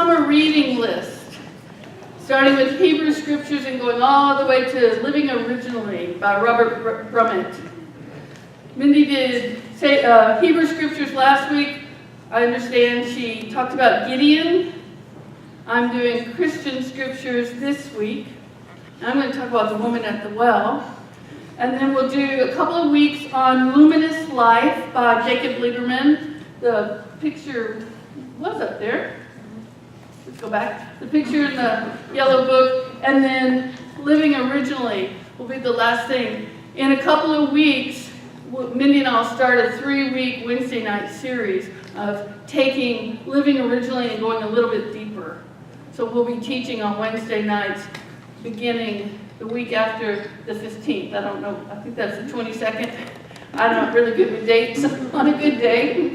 summer reading list, starting with Hebrew Scriptures and going all the way to Living Originally by Robert Brummett. Mindy did Hebrew Scriptures last week. I understand she talked about Gideon. I'm doing Christian Scriptures this week. I'm going to talk about the woman at the well. And then we'll do a couple of weeks on Luminous Life by Jacob Lieberman. The picture was up there. Let's go back. The picture in the yellow book. And then Living Originally will be the last thing. In a couple of weeks, Mindy and I will start a 3-week Wednesday night series of taking Living Originally and going a little bit deeper. So we'll be teaching on Wednesday nights beginning the week after the 15th. I don't know, I think that's the 22nd. I'm not really good with dates on a good day.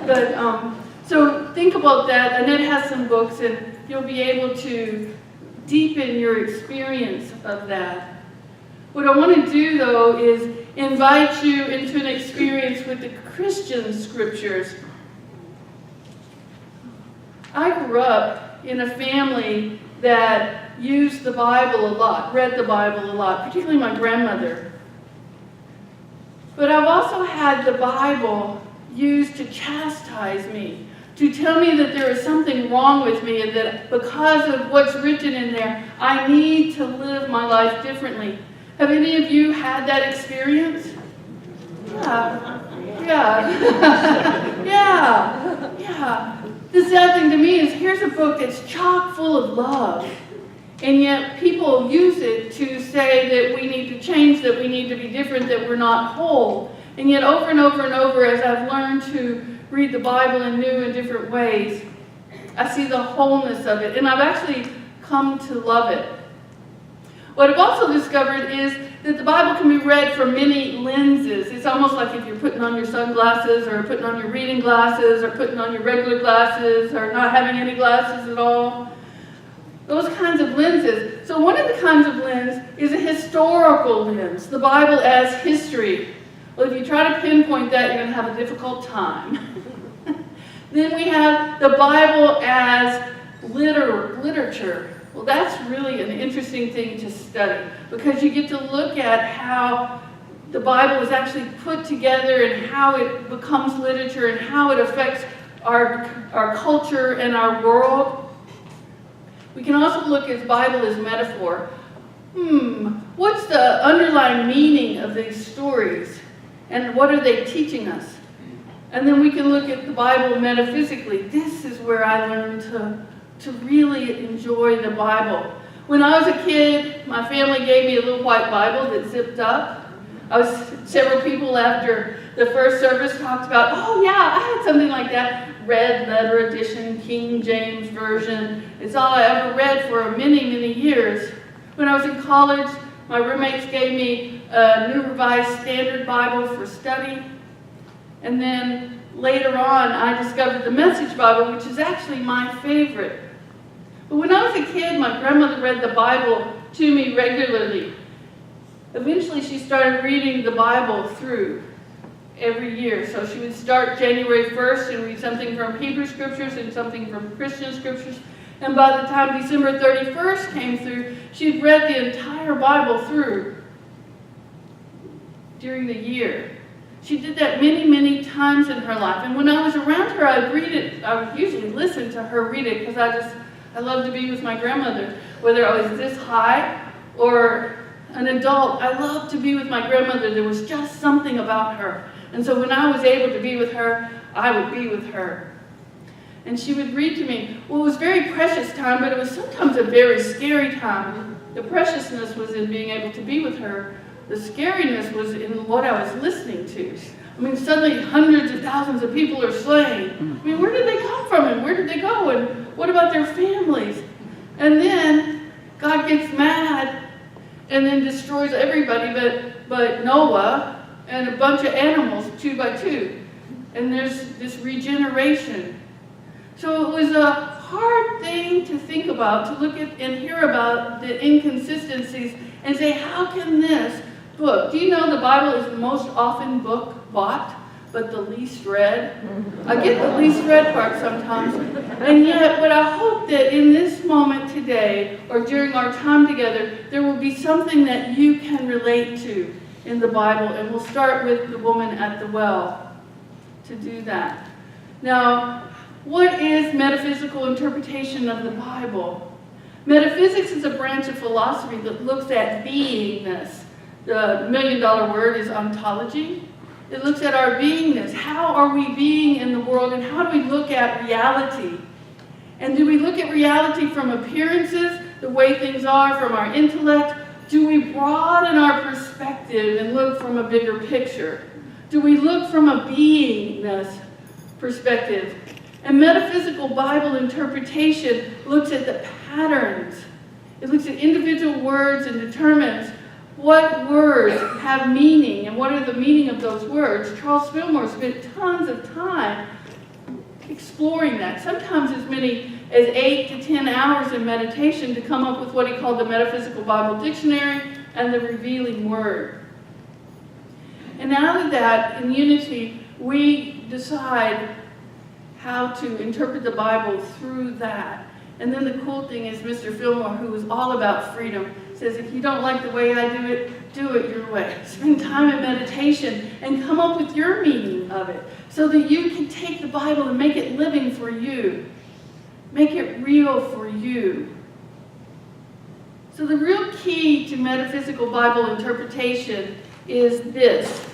But so think about that. Annette has some books and you'll be able to deepen your experience of that. What I want to do though is invite you into an experience with the Christian Scriptures. I grew up in a family that used the Bible a lot, read the Bible a lot, particularly my grandmother. But I've also had the Bible used to chastise me, to tell me that there is something wrong with me and that because of what's written in there, I need to live my life differently. Have any of you had that experience? Yeah. The sad thing to me is here's a book that's chock full of love, and yet people use it to say that we need to change, that we need to be different, that we're not whole. And yet over and over and over, as I've learned to read the Bible in new and different ways, I see the wholeness of it, and I've actually come to love it. What I've also discovered is that the Bible can be read from many lenses. It's almost like if you're putting on your sunglasses or putting on your reading glasses or putting on your regular glasses or not having any glasses at all. Those kinds of lenses. So one of the kinds of lens is a historical lens, the Bible as history. Well, if you try to pinpoint that, you're going to have a difficult time. Then we have the Bible as literature. Well, that's really an interesting thing to study because you get to look at how the Bible is actually put together and how it becomes literature and how it affects our culture and our world. We can also look at the Bible as metaphor. What's the underlying meaning of these stories and what are they teaching us? And then we can look at the Bible metaphysically. This is where I learned to really enjoy the Bible. When I was a kid, my family gave me a little white Bible that zipped up. Several people after the first service talked about, oh yeah, I had something like that. Red letter edition, King James Version. It's all I ever read for many, many years. When I was in college, my roommates gave me a New Revised Standard Bible for study. And then later on, I discovered the Message Bible, which is actually my favorite. But when I was a kid, my grandmother read the Bible to me regularly. Eventually, she started reading the Bible through every year. So she would start January 1st and read something from Hebrew Scriptures and something from Christian Scriptures. And by the time December 31st came through, she'd read the entire Bible through during the year. She did that many, many times in her life. And when I was around her, I'd read it. I would usually listen to her read it because I love to be with my grandmother. Whether I was this high or an adult, I loved to be with my grandmother. There was just something about her. And so when I was able to be with her, I would be with her. And she would read to me. Well, it was a very precious time, but it was sometimes a very scary time. The preciousness was in being able to be with her. The scariness was in what I was listening to. I mean, suddenly hundreds of thousands of people are slain. I mean, where did they come from and where did they go and what about their families? And then God gets mad and then destroys everybody but Noah and a bunch of animals, 2 by 2. And there's this regeneration. So it was a hard thing to think about, to look at and hear about the inconsistencies and say, how can this book? Do you know the Bible is the most often book bought but the least read. I get the least read part sometimes. And yet, but I hope that in this moment today, or during our time together, there will be something that you can relate to in the Bible. And we'll start with the woman at the well to do that. Now, what is metaphysical interpretation of the Bible? Metaphysics is a branch of philosophy that looks at beingness. The million-dollar word is ontology. It looks at our beingness. How are we being in the world, and how do we look at reality? And do we look at reality from appearances, the way things are, from our intellect? Do we broaden our perspective and look from a bigger picture? Do we look from a beingness perspective? And metaphysical Bible interpretation looks at the patterns. It looks at individual words and determines what words have meaning and what are the meaning of those words. Charles Fillmore spent tons of time exploring that, sometimes as many as 8 to 10 hours in meditation to come up with what he called the Metaphysical Bible Dictionary and the Revealing Word. And out of that, in Unity, we decide how to interpret the Bible through that. And then the cool thing is Mr. Fillmore, who is all about freedom, says if you don't like the way I do it your way. Spend time in meditation and come up with your meaning of it so that you can take the Bible and make it living for you. Make it real for you. So the real key to metaphysical Bible interpretation is this.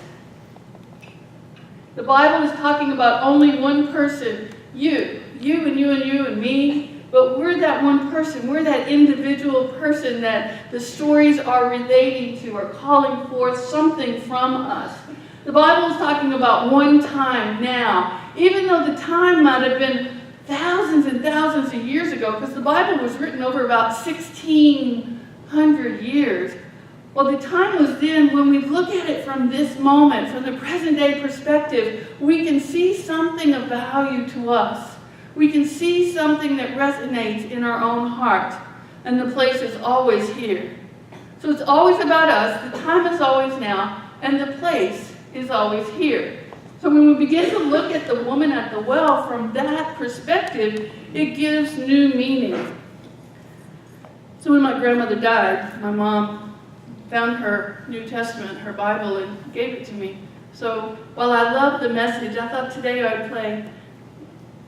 The Bible is talking about only one person, you and you and you and me, but we're that one person. We're that individual person that the stories are relating to or calling forth something from us. The Bible is talking about one time now, even though the time might have been thousands and thousands of years ago, because the Bible was written over about 1,600 years. Well, the time was then. When we look at it from this moment, from the present day perspective, we can see something of value to us. We can see something that resonates in our own heart. And the place is always here. So it's always about us. The time is always now. And the place is always here. So when we begin to look at the woman at the well from that perspective, it gives new meaning. So when my grandmother died, my mom found her New Testament, her Bible, and gave it to me. So while I love the message, I thought today I'd play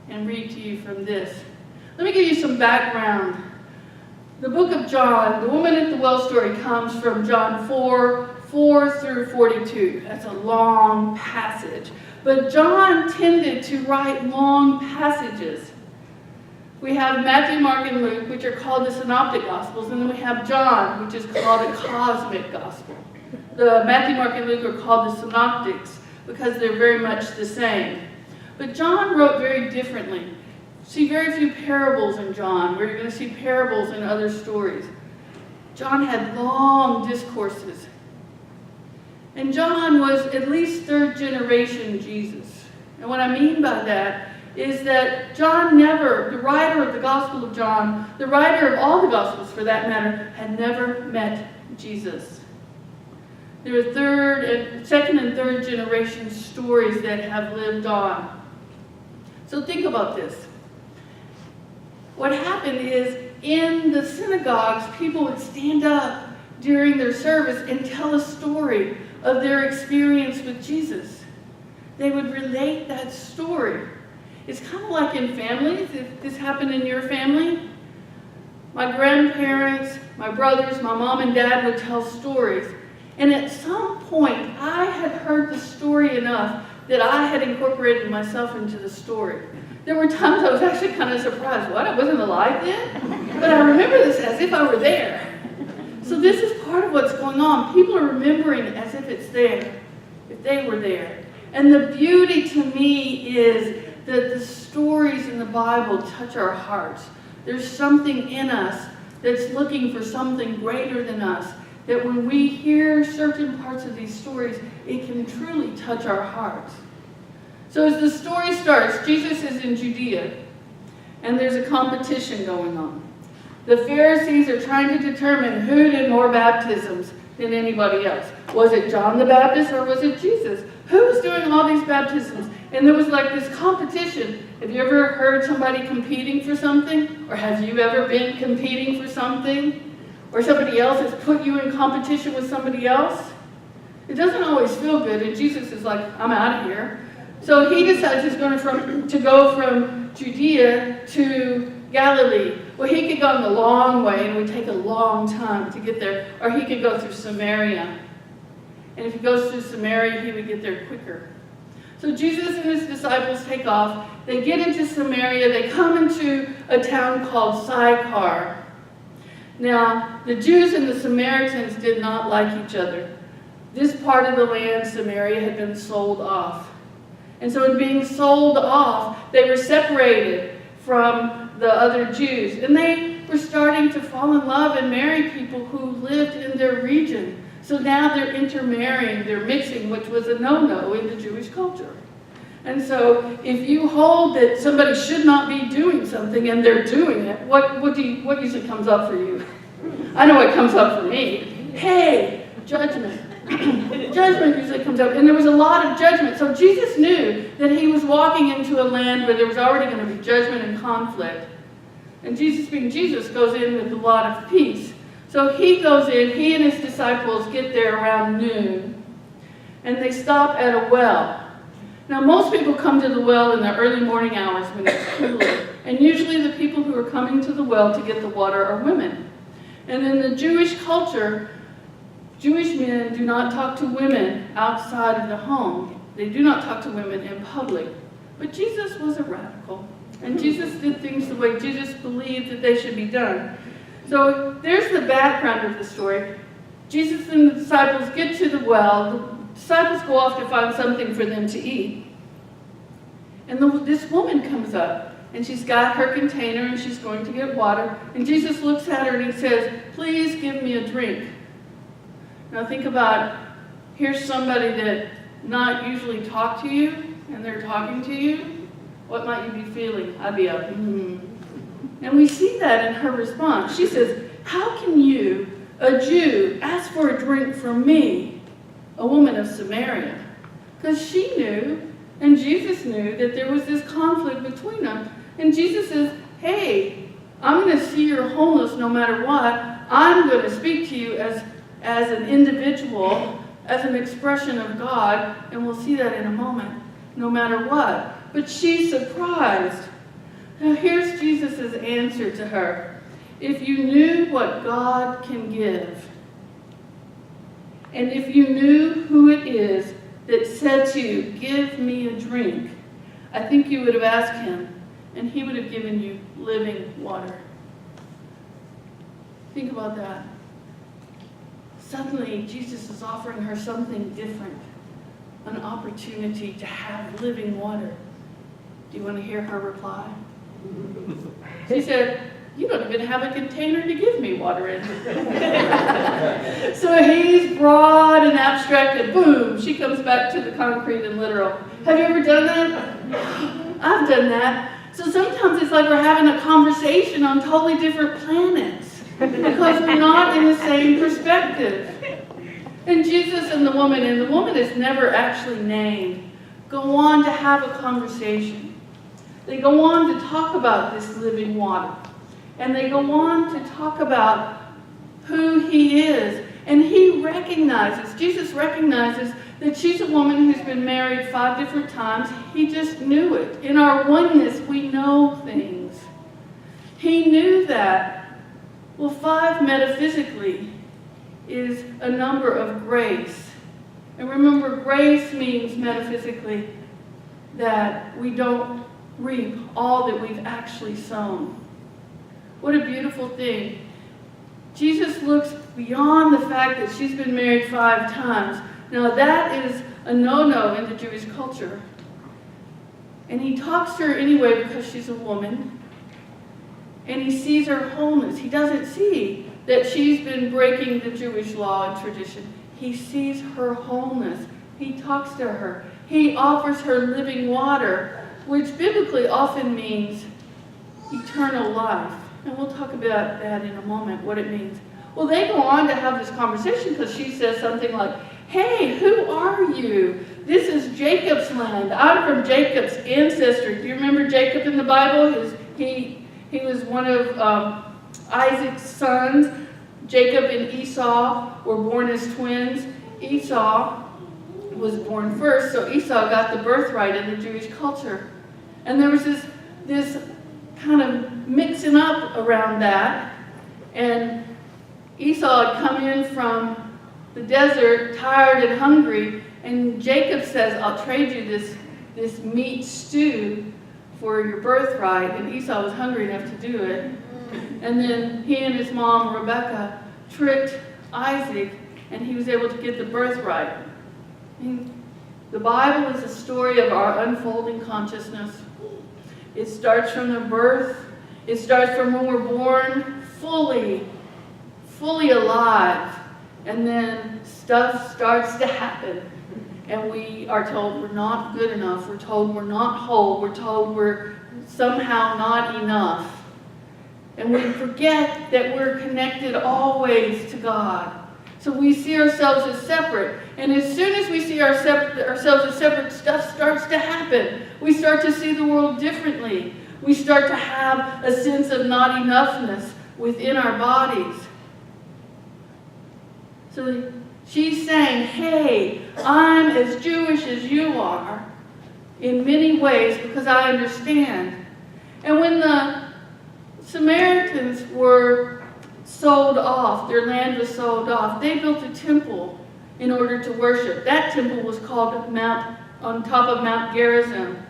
and read to you from this. Let me give you some background. The book of John, the woman at the well story, comes from John 4 through 42. That's a long passage. But John tended to write long passages. We have Matthew, Mark, and Luke, which are called the Synoptic Gospels, and then we have John, which is called a cosmic gospel. The Matthew, Mark, and Luke are called the Synoptics because they're very much the same. But John wrote very differently. See very few parables in John, where you're going to see parables in other stories. John had long discourses. And John was at least third generation Jesus. And what I mean by that is that John never, the writer of the Gospel of John, the writer of all the Gospels for that matter, had never met Jesus. There are second and third generation stories that have lived on. So think about this. What happened is in the synagogues, people would stand up during their service and tell a story of their experience with Jesus. They would relate that story. It's kind of like in families, if this happened in your family. My grandparents, my brothers, my mom and dad would tell stories. And at some point, I had heard the story enough that I had incorporated myself into the story. There were times I was actually kind of surprised. What? I wasn't alive then? But I remember this as if I were there. So this is part of what's going on. People are remembering it as if it's there, if they were there. And the beauty to me is that the stories in the Bible touch our hearts. There's something in us that's looking for something greater than us, that when we hear certain parts of these stories, it can truly touch our hearts. So as the story starts, Jesus is in Judea, and there's a competition going on. The Pharisees are trying to determine who did more baptisms than anybody else. Was it John the Baptist or was it Jesus? Who's doing all these baptisms? And there was like this competition. Have you ever heard somebody competing for something? Or have you ever been competing for something? Or somebody else has put you in competition with somebody else? It doesn't always feel good, and Jesus is like, I'm out of here. So he decides he's going to go from Judea to Galilee. Well, he could go the long way, and it would take a long time to get there. Or he could go through Samaria. And if he goes through Samaria, he would get there quicker. So Jesus and his disciples take off. They get into Samaria. They come into a town called Sychar. Now, the Jews and the Samaritans did not like each other. This part of the land, Samaria, had been sold off. And so in being sold off, they were separated from the other Jews. And they were starting to fall in love and marry people who lived in their region. So now they're intermarrying, they're mixing, which was a no-no in the Jewish culture. And so if you hold that somebody should not be doing something and they're doing it, what usually comes up for you? I know what comes up for me. Hey, judgment. Judgment usually comes up, and there was a lot of judgment. So Jesus knew that he was walking into a land where there was already going to be judgment and conflict. And Jesus, being Jesus, goes in with a lot of peace. So he goes in, he and his disciples get there around noon, and they stop at a well. Now, most people come to the well in the early morning hours when it's cooler, and usually the people who are coming to the well to get the water are women. And in the Jewish culture, Jewish men do not talk to women outside of the home. They do not talk to women in public. But Jesus was a radical, and Jesus did things the way Jesus believed that they should be done. So there's the background of the story. Jesus and the disciples get to the well. The disciples go off to find something for them to eat. And this woman comes up, and she's got her container, and she's going to get water. And Jesus looks at her, and he says, please give me a drink. Now think about, here's somebody that not usually talk to you, and they're talking to you. What might you be feeling? I'd be up, And we see that in her response. She says, how can you, a Jew, ask for a drink from me, a woman of Samaria? Because she knew, and Jesus knew, that there was this conflict between them. And Jesus says, hey, I'm going to see your wholeness no matter what. I'm going to speak to you as an individual, as an expression of God, and we'll see that in a moment, no matter what. But she's surprised. Now here's Jesus' answer to her. If you knew what God can give, and if you knew who it is that said to you, give me a drink, I think you would have asked him, and he would have given you living water. Think about that. Suddenly, Jesus is offering her something different, an opportunity to have living water. Do you want to hear her reply? She said, you don't even have a container to give me water in. So he's broad and abstract, and boom, she comes back to the concrete and literal. Have you ever done that? I've done that. So sometimes it's like we're having a conversation on totally different planets because we're not in the same perspective. And Jesus and the woman is never actually named, go on to have a conversation. They go on to talk about this living water. And they go on to talk about who he is. And Jesus recognizes that she's a woman who's been married 5 different times. He just knew it. In our oneness, we know things. He knew that. Well, 5 metaphysically is a number of grace. And remember, grace means metaphysically that we don't reap all that we've actually sown. What a beautiful thing. Jesus looks beyond the fact that she's been married 5 times. Now that is a no-no in the Jewish culture. And he talks to her anyway because she's a woman. And he sees her wholeness. He doesn't see that she's been breaking the Jewish law and tradition. He sees her wholeness. He talks to her. He offers her living water, which biblically often means eternal life. And we'll talk about that in a moment, what it means. Well, they go on to have this conversation because she says something like, hey, who are you? This is Jacob's land. I'm from Jacob's ancestry. Do you remember Jacob in the Bible? He was one of Isaac's sons. Jacob and Esau were born as twins. Esau was born first, so Esau got the birthright in the Jewish culture. And there was this kind of mixing up around that. And Esau had come in from the desert, tired and hungry, and Jacob says, I'll trade you this meat stew for your birthright. And Esau was hungry enough to do it. And then he and his mom, Rebecca, tricked Isaac, and he was able to get the birthright. And the Bible is a story of our unfolding consciousness. It starts from the birth. It starts from when we're born fully alive. And then stuff starts to happen. And we are told we're not good enough. We're told we're not whole. We're told we're somehow not enough. And we forget that we're connected always to God. So we see ourselves as separate. And as soon as we see ourselves as separate, stuff starts to happen. We start to see the world differently. We start to have a sense of not enoughness within our bodies. So she's saying, hey, I'm as Jewish as you are in many ways because I understand. And when the Samaritans were sold off, their land was sold off, they built a temple in order to worship. That temple was called on top of Mount Gerizim.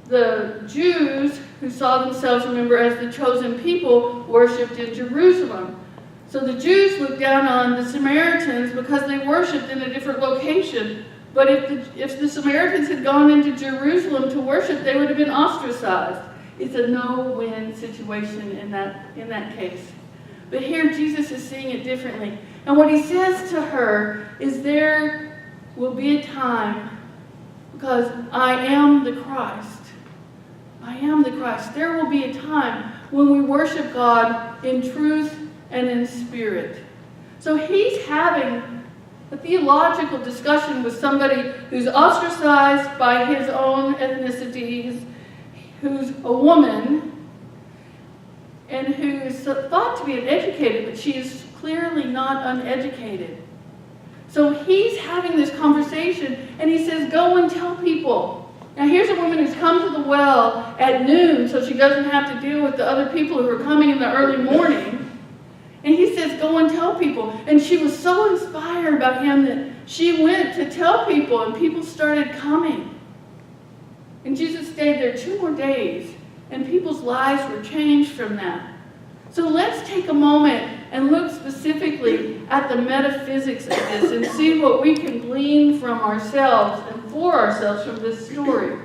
The Jews, who saw themselves, remember, as the chosen people, worshipped in Jerusalem. So the Jews looked down on the Samaritans because they worshipped in a different location. But if the Samaritans had gone into Jerusalem to worship, they would have been ostracized. It's a no-win situation in that case. But here Jesus is seeing it differently. And what he says to her is there will be a time, because I am the Christ. I am the Christ. There will be a time when we worship God in truth and in spirit. So he's having a theological discussion with somebody who's ostracized by his own ethnicity, who's a woman, and who is thought to be uneducated, but she is clearly not uneducated. So he's having this conversation, and he says, go and tell people. Now here's a woman who's come to the well at noon, so she doesn't have to deal with the other people who are coming in the early morning. And he says, go and tell people. And she was so inspired by him that she went to tell people, and people started coming. And Jesus stayed there 2 more days, and people's lives were changed from that. So let's take a moment and look specifically at the metaphysics of this and see what we can glean from ourselves and for ourselves from this story.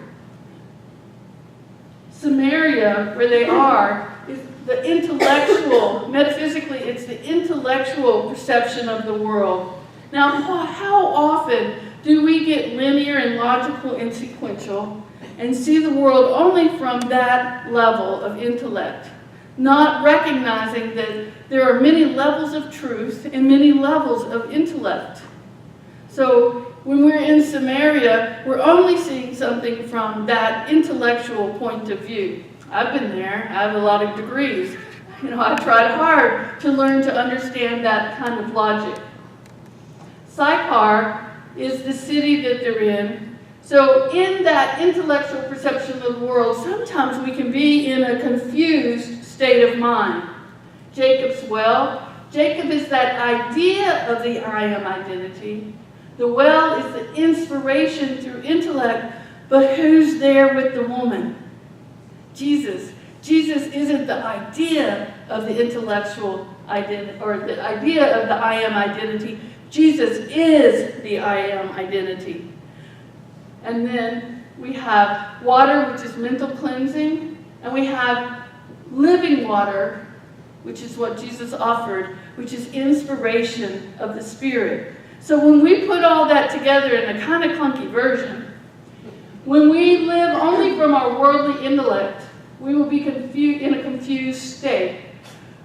Samaria, where they are, is the intellectual, metaphysically, it's the intellectual perception of the world. Now, how often do we get linear and logical and sequential and see the world only from that level of intellect, not recognizing that there are many levels of truth and many levels of intellect? So when we're in Samaria, we're only seeing something from that intellectual point of view. I've been there. I have a lot of degrees. I tried hard to learn to understand that kind of logic. Sychar is the city that they're in. So in that intellectual perception of the world, sometimes we can be in a confused state of mind. Jacob's well. Jacob is that idea of the I am identity. The well is the inspiration through intellect, but who's there with the woman? Jesus. Jesus isn't the idea of the intellectual identity, or the idea of the I am identity. Jesus is the I am identity. And then we have water, which is mental cleansing, and we have living water, which is what Jesus offered, which is inspiration of the Spirit. So when we put all that together in a kind of clunky version, when we live only from our worldly intellect, we will be in a confused state.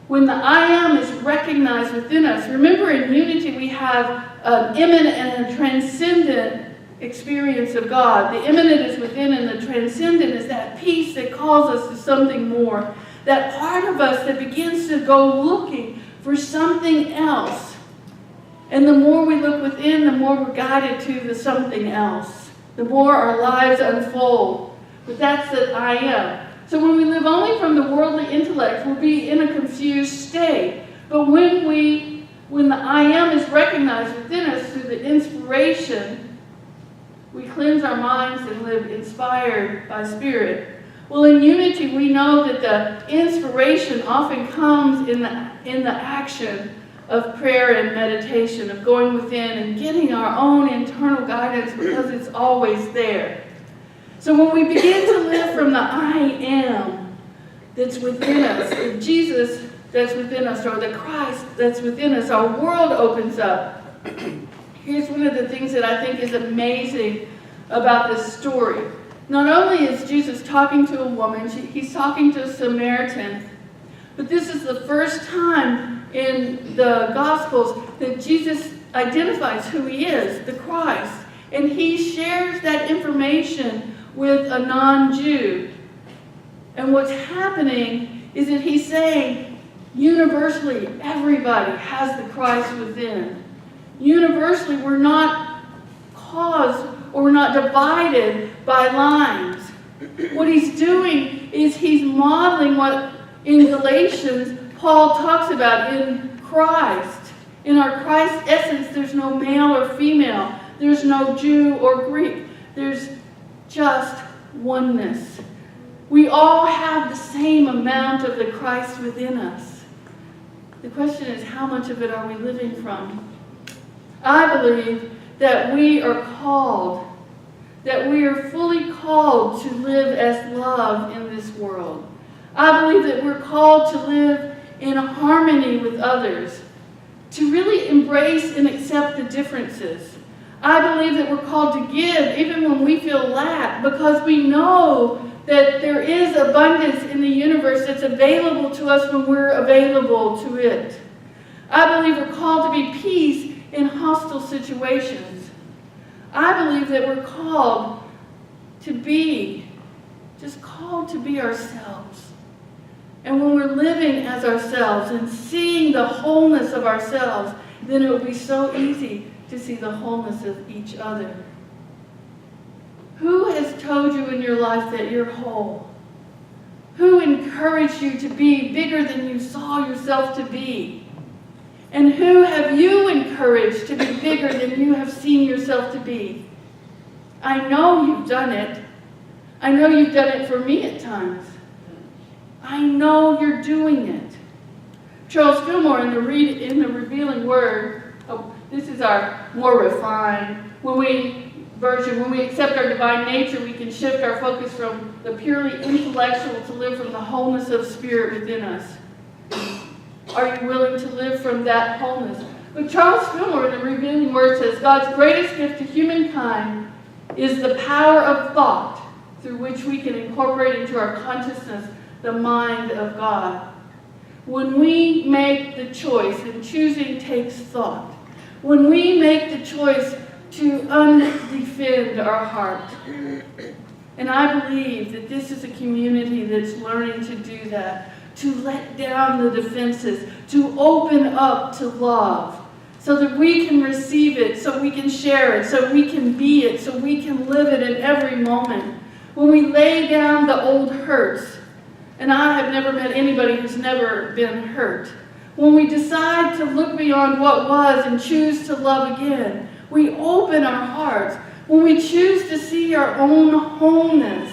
When the I am is recognized within us, remember in Unity we have an immanent and a transcendent experience of God. The immanent is within, and the transcendent is that peace that calls us to something more. That part of us that begins to go looking for something else. And the more we look within, the more we're guided to the something else. The more our lives unfold. But that's the I am. So when we live only from the worldly intellect, we'll be in a confused state. But when the I am is recognized within us through the inspiration, we cleanse our minds and live inspired by Spirit. Well, in unity, we know that the inspiration often comes in the action of prayer and meditation, of going within and getting our own internal guidance because it's always there. So when we begin to live from the I am that's within us, the Jesus that's within us, or the Christ that's within us, our world opens up. Here's one of the things that I think is amazing about this story. Not only is Jesus talking to a woman, he's talking to a Samaritan, but this is the first time in the Gospels that Jesus identifies who he is, the Christ. And he shares that information with a non-Jew. And what's happening is that he's saying, universally, everybody has the Christ within. Universally, we're not caused or we're not divided by lines. What he's doing is he's modeling what in Galatians Paul talks about in Christ. In our Christ essence, there's no male or female. There's no Jew or Greek. There's just oneness. We all have the same amount of the Christ within us. The question is, how much of it are we living from? I believe that we are called, that we are fully called to live as love in this world. I believe that we're called to live in harmony with others, to really embrace and accept the differences. I believe that we're called to give even when we feel lack, because we know that there is abundance in the universe that's available to us when we're available to it. I believe we're called to be peace in hostile situations. I believe that we're called to be ourselves. And when we're living as ourselves and seeing the wholeness of ourselves, then it will be so easy to see the wholeness of each other. Who has told you in your life that you're whole? Who encouraged you to be bigger than you saw yourself to be? And who have you encouraged to be bigger than you have seen yourself to be? I know you've done it. I know you've done it for me at times. I know you're doing it. Charles Fillmore in the Revealing Word, this is our more refined, when we accept our divine nature, we can shift our focus from the purely intellectual to live from the wholeness of spirit within us. Are you willing to live from that wholeness? But Charles Fillmore in the Revealing Word says, God's greatest gift to humankind is the power of thought through which we can incorporate into our consciousness the mind of God. When we make the choice, and choosing takes thought, when we make the choice to undefend our heart, and I believe that this is a community that's learning to do that, to let down the defenses, to open up to love, so that we can receive it, so we can share it, so we can be it, so we can live it in every moment. When we lay down the old hurts, and I have never met anybody who's never been hurt. When we decide to look beyond what was and choose to love again, we open our hearts. When we choose to see our own wholeness,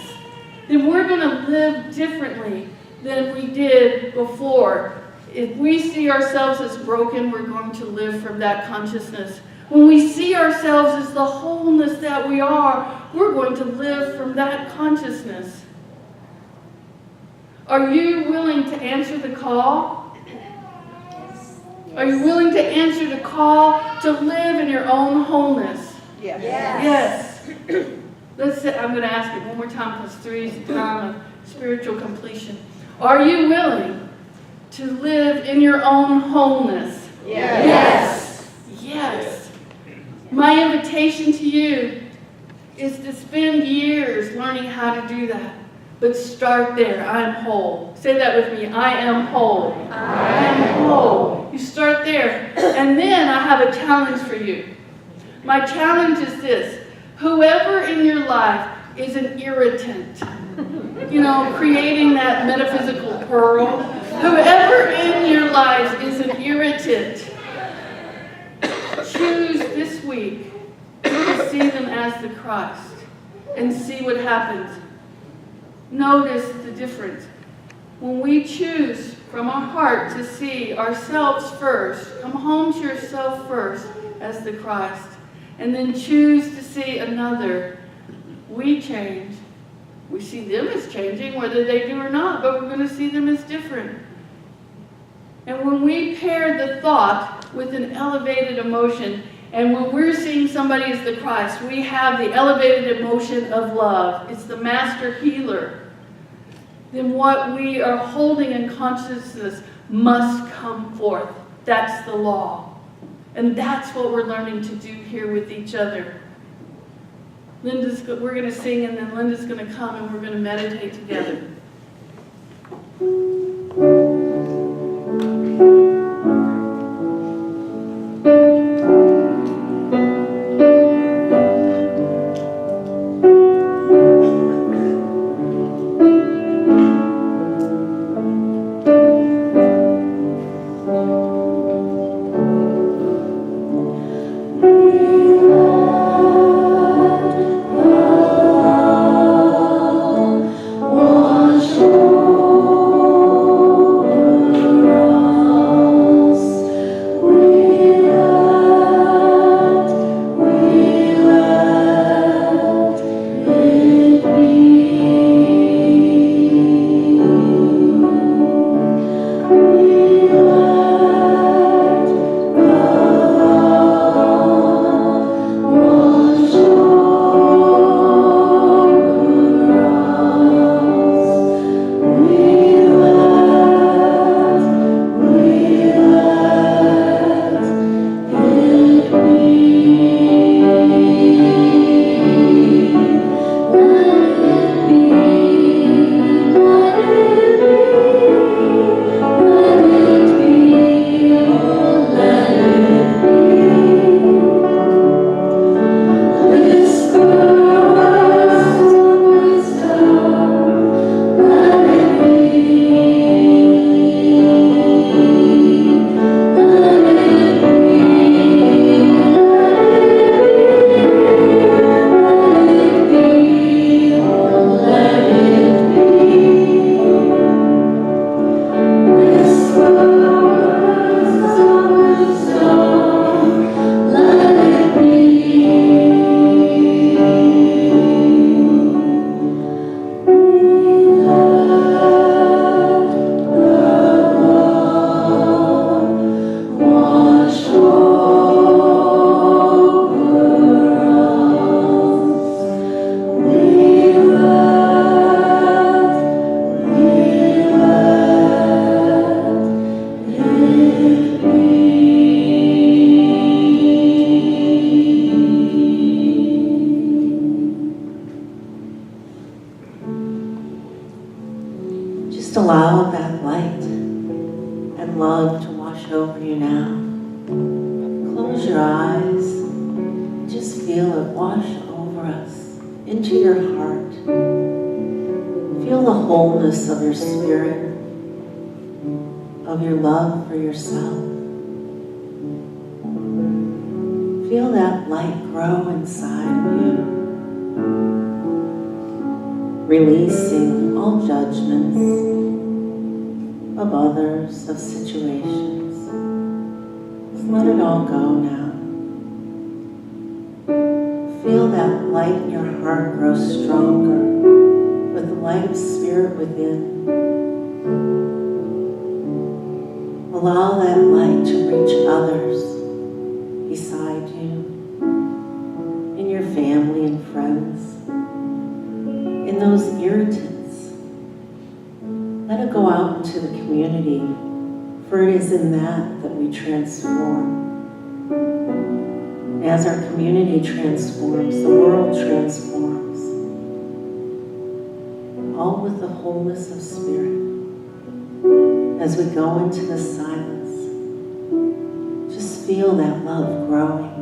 then we're going to live differently than we did before. If we see ourselves as broken, we're going to live from that consciousness. When we see ourselves as the wholeness that we are, we're going to live from that consciousness. Are you willing to answer the call? Are you willing to answer the call to live in your own wholeness? Yes. Yes. I'm going to ask it one more time because 3 is the time of spiritual completion. Are you willing to live in your own wholeness? Yes. Yes. My invitation to you is to spend years learning how to do that. But start there. I am whole. Say that with me. I am whole. I am whole. You start there. And then I have a challenge for you. My challenge is this. Whoever in your life is an irritant, creating that metaphysical pearl, whoever in your life is an irritant, choose this week to see them as the Christ and see what happens. Notice the difference. When we choose from our heart to see ourselves first, come home to yourself first as the Christ, and then choose to see another, we change. We see them as changing, whether they do or not, but we're going to see them as different. And when we pair the thought with an elevated emotion, and when we're seeing somebody as the Christ, we have the elevated emotion of love. It's the master healer. Then what we are holding in consciousness must come forth. That's the law. And that's what we're learning to do here with each other. We're going to sing, and then Linda's going to come, and we're going to meditate together. Allow that light and love to wash over you now. Close your eyes. Just feel it wash over us into your heart. Feel the wholeness of your spirit, of your love for yourself. Feel that light grow inside of you, releasing all judgments of others, of situations. Just let it all go now. Feel that light in your heart grow stronger with the light of spirit within. Allow that light to reach others beside you, in your family and friends, in those irritants. Let it go out into the community, for it is in that we transform. And as our community transforms, the world transforms, all with the wholeness of spirit. As we go into the silence, just feel that love growing.